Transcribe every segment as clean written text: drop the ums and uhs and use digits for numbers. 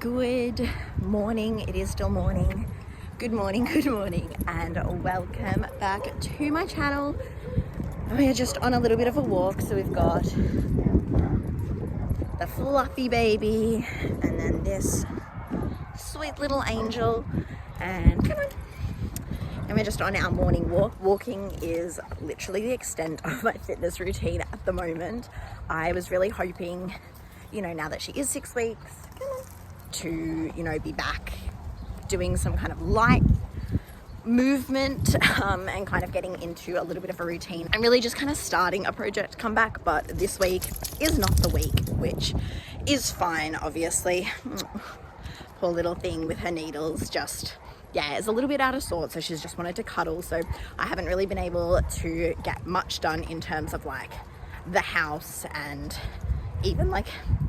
Good morning, it is still morning. Good morning, and welcome back to my channel. We are just on a little bit of a walk, so we've got the fluffy baby and then this sweet little angel, and come on. And we're just on our morning walk. Walking is literally the extent of my fitness routine at the moment. I was really hoping, now that she is 6 weeks, to, be back doing some kind of light movement and kind of getting into a little bit of a routine. I'm really just kind of starting a project comeback, but this week is not the week, which is fine, obviously. Poor little thing with her needles just, is a little bit out of sorts, so she's just wanted to cuddle. So I haven't really been able to get much done in terms of like the house and even like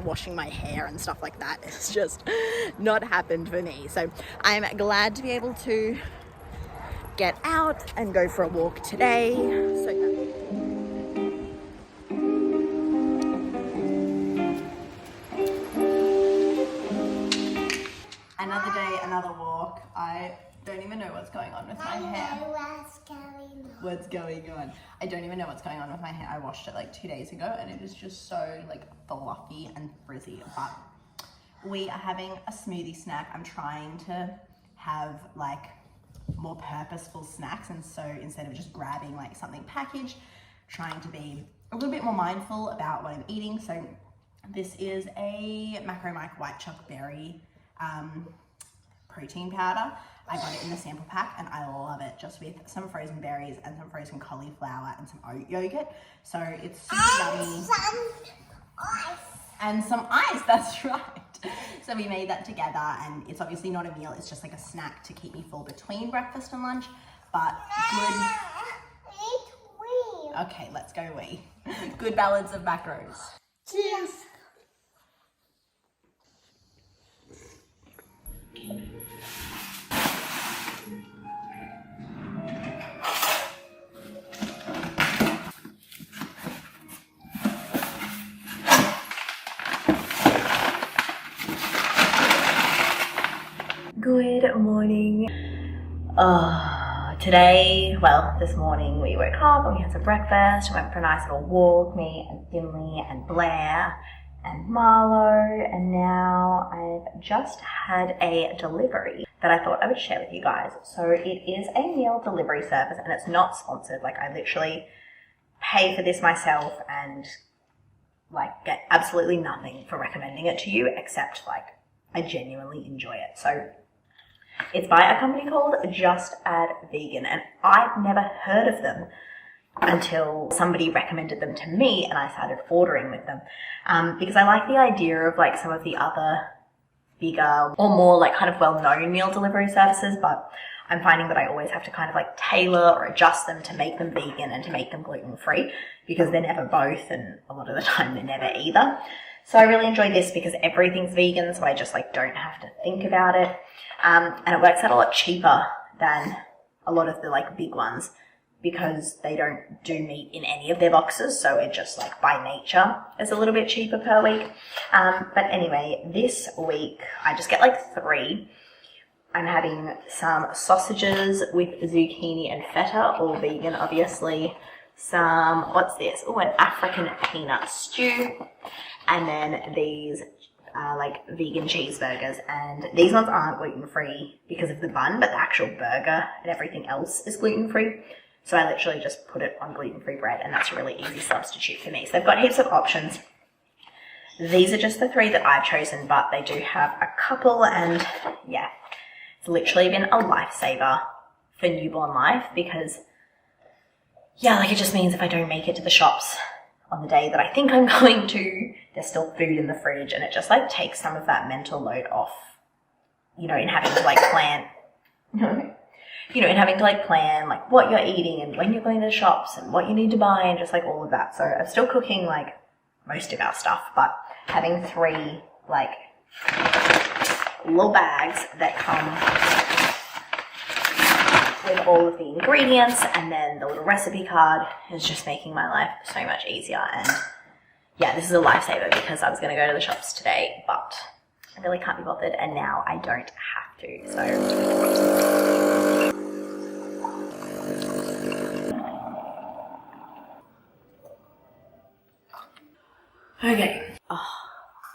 washing my hair and stuff like that. It's just not happened for me. So I'm glad to be able to get out and go for a walk today. Another day, another walk. I don't even know what's going on with my hair. What's going on? I don't even know what's going on with my hair. I washed it like 2 days ago and it is just so like fluffy and frizzy. But we are having a smoothie snack. I'm trying to have like more purposeful snacks, and so instead of just grabbing like something packaged, trying to be a little bit more mindful about what I'm eating. So this is a Macro Mike white chocolate berry protein powder. I got it in the sample pack and I love it, just with some frozen berries and some frozen cauliflower and some oat yogurt. So it's super yummy. And some ice, that's right. So we made that together, and it's obviously not a meal, it's just like a snack to keep me full between breakfast and lunch, but good. Okay, let's go wee. Good balance of macros. Cheers. Good morning. This morning we woke up and we had some breakfast, went for a nice little walk, me and Finley and Blair and Marlo, and now I've just had a delivery that I thought I would share with you guys. So it is a meal delivery service and it's not sponsored. Like, I literally pay for this myself and like get absolutely nothing for recommending it to you, except like I genuinely enjoy it. So it's by a company called Just Add Vegan, and I've never heard of them until somebody recommended them to me and I started ordering with them, because I like the idea of like some of the other bigger or more like kind of well-known meal delivery services, but I'm finding that I always have to kind of like tailor or adjust them to make them vegan and to make them gluten-free, because they're never both, and a lot of the time they're never either. So I really enjoy this because everything's vegan, so I just like don't have to think about it. And it works out a lot cheaper than a lot of the like big ones, because they don't do meat in any of their boxes. So it just like by nature is a little bit cheaper per week. But anyway, this week I just get like 3. I'm having some sausages with zucchini and feta, all vegan obviously. Some, what's this? Oh, an African peanut stew. And then these like vegan cheeseburgers, and these ones aren't gluten-free because of the bun, but the actual burger and everything else is gluten-free. So I literally just put it on gluten-free bread, and that's a really easy substitute for me. So they've got heaps of options. These are just the 3 that I've chosen, but they do have a couple, and yeah, it's literally been a lifesaver for newborn life, because it just means if I don't make it to the shops on the day that I think I'm going to, there's still food in the fridge, and it just like takes some of that mental load off, in having to like plan, in having to like plan like what you're eating and when you're going to the shops and what you need to buy and just like all of that. So I'm still cooking like most of our stuff, but having 3 like little bags that come with all of the ingredients and then the little recipe card is just making my life so much easier. And yeah, this is a lifesaver because I was going to go to the shops today, but I really can't be bothered, and now I don't have to, so. Okay. Oh,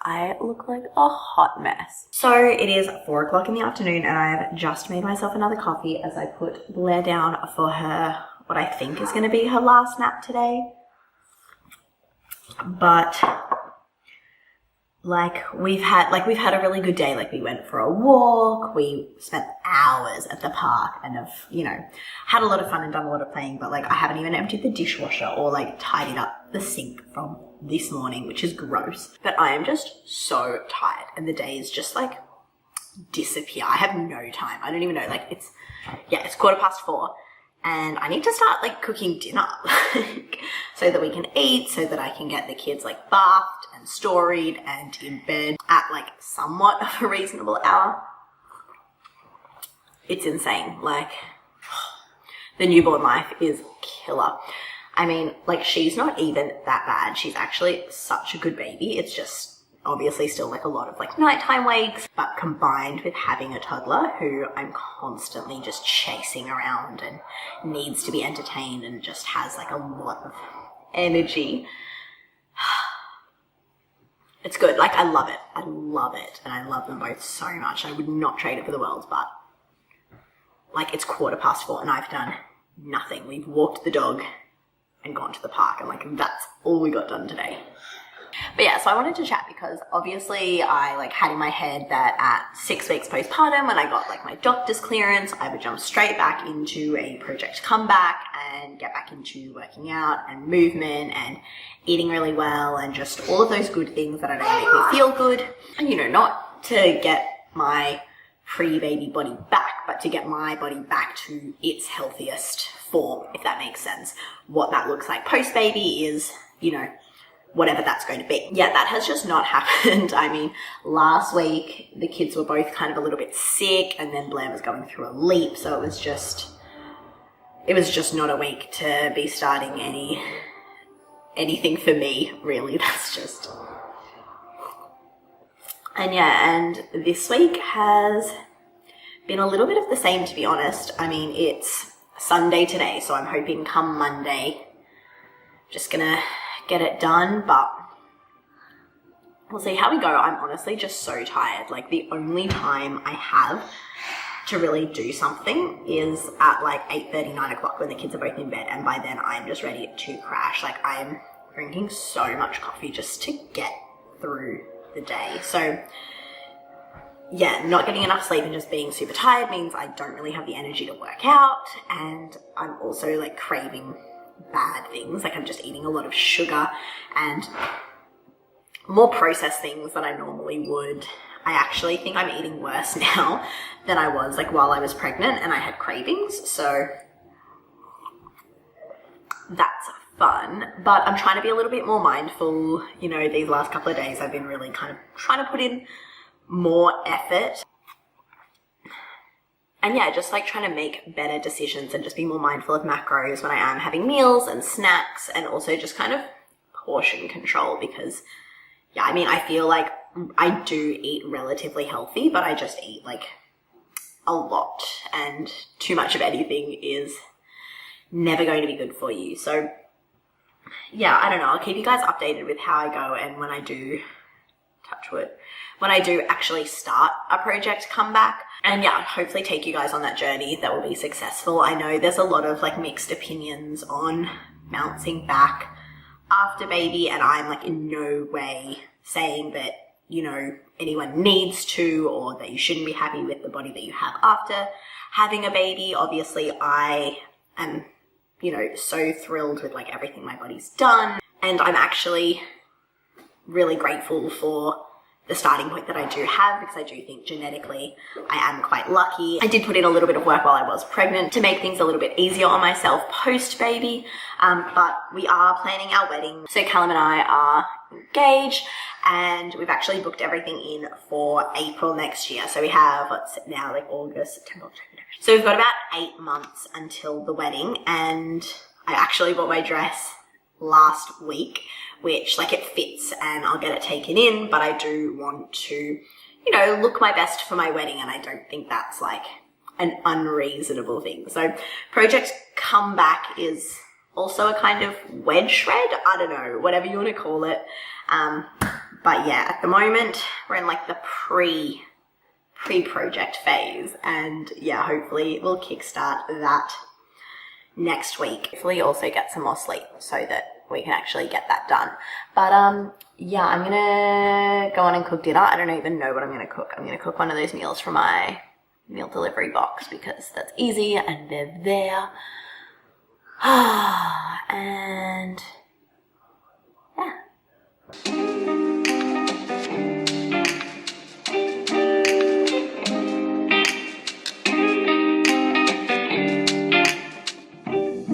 I look like a hot mess. So it is 4 o'clock in the afternoon and I've just made myself another coffee as I put Blair down for her, what I think is going to be her last nap today. But we've had a really good day. Like, we went for a walk, we spent hours at the park and have, had a lot of fun and done a lot of playing, but like I haven't even emptied the dishwasher or like tidied up the sink from this morning, which is gross. But I am just so tired and the days just like disappear. I have no time. I don't even know, like it's 4:15 and I need to start like cooking dinner so that we can eat, so that I can get the kids like bathed and storied and in bed at like somewhat of a reasonable hour. It's insane. Like, the newborn life is killer. I mean, like, she's not even that bad. She's actually such a good baby. It's just obviously still like a lot of like nighttime wakes, but combined with having a toddler who I'm constantly just chasing around and needs to be entertained and just has like a lot of energy. It's good. Like, I love it. I love it. And I love them both so much. I would not trade it for the world, but like, it's 4:15 and I've done nothing. We've walked the dog and gone to the park, and like, that's all we got done today. But yeah, so I wanted to chat because obviously I like had in my head that at 6 weeks postpartum, when I got like my doctor's clearance, I would jump straight back into a project comeback and get back into working out and movement and eating really well and just all of those good things that I know make me feel good. And not to get my pre-baby body back, but to get my body back to its healthiest form, if that makes sense. What that looks like post-baby is, whatever that's going to be. Yeah, that has just not happened. I mean, last week the kids were both kind of a little bit sick and then Blair was going through a leap, so it was just not a week to be starting anything for me, really. That's just... And this week has been a little bit of the same, to be honest. I mean, it's Sunday today, so I'm hoping come Monday, just gonna get it done, but we'll see how we go. I'm honestly just so tired. Like, the only time I have to really do something is at like 8:30, 9 o'clock when the kids are both in bed, and by then I'm just ready to crash. Like, I'm drinking so much coffee just to get through the day. So yeah, not getting enough sleep and just being super tired means I don't really have the energy to work out, and I'm also like craving bad things. Like, I'm just eating a lot of sugar and more processed things than I normally would. I actually think I'm eating worse now than I was like while I was pregnant and I had cravings, so that's fun. But I'm trying to be a little bit more mindful. These last couple of days I've been really kind of trying to put in more effort. And yeah, just like trying to make better decisions and just be more mindful of macros when I am having meals and snacks, and also just kind of portion control, because yeah, I mean, I feel like I do eat relatively healthy, but I just eat like a lot, and too much of anything is never going to be good for you. So yeah, I don't know. I'll keep you guys updated with how I go, and when I do, touch wood, when I do actually start a project comeback. And yeah, hopefully take you guys on that journey that will be successful. I know there's a lot of like mixed opinions on bouncing back after baby, and I'm like in no way saying that, anyone needs to, or that you shouldn't be happy with the body that you have after having a baby. Obviously, I am, so thrilled with like everything my body's done, and I'm actually really grateful for the starting point that I do have, because I do think genetically I am quite lucky. I did put in a little bit of work while I was pregnant to make things a little bit easier on myself post-baby, but we are planning our wedding. So Callum and I are engaged, and we've actually booked everything in for April next year. So we have, what's it now, like August, September, October. So we've got about 8 months until the wedding, and I actually bought my dress last week, which like it fits and I'll get it taken in, but I do want to you know, look my best for my wedding, and I don't think that's like an unreasonable thing. So Project Comeback is also a kind of wedge shred. I don't know, whatever you want to call it. But yeah, at the moment we're in like the pre-project phase, and yeah, hopefully we'll kickstart that next week. Hopefully also get some more sleep so that we can actually get that done. But yeah, I'm gonna go on and cook dinner. I don't even know what I'm gonna cook. I'm gonna cook one of those meals from my meal delivery box because that's easy and they're there.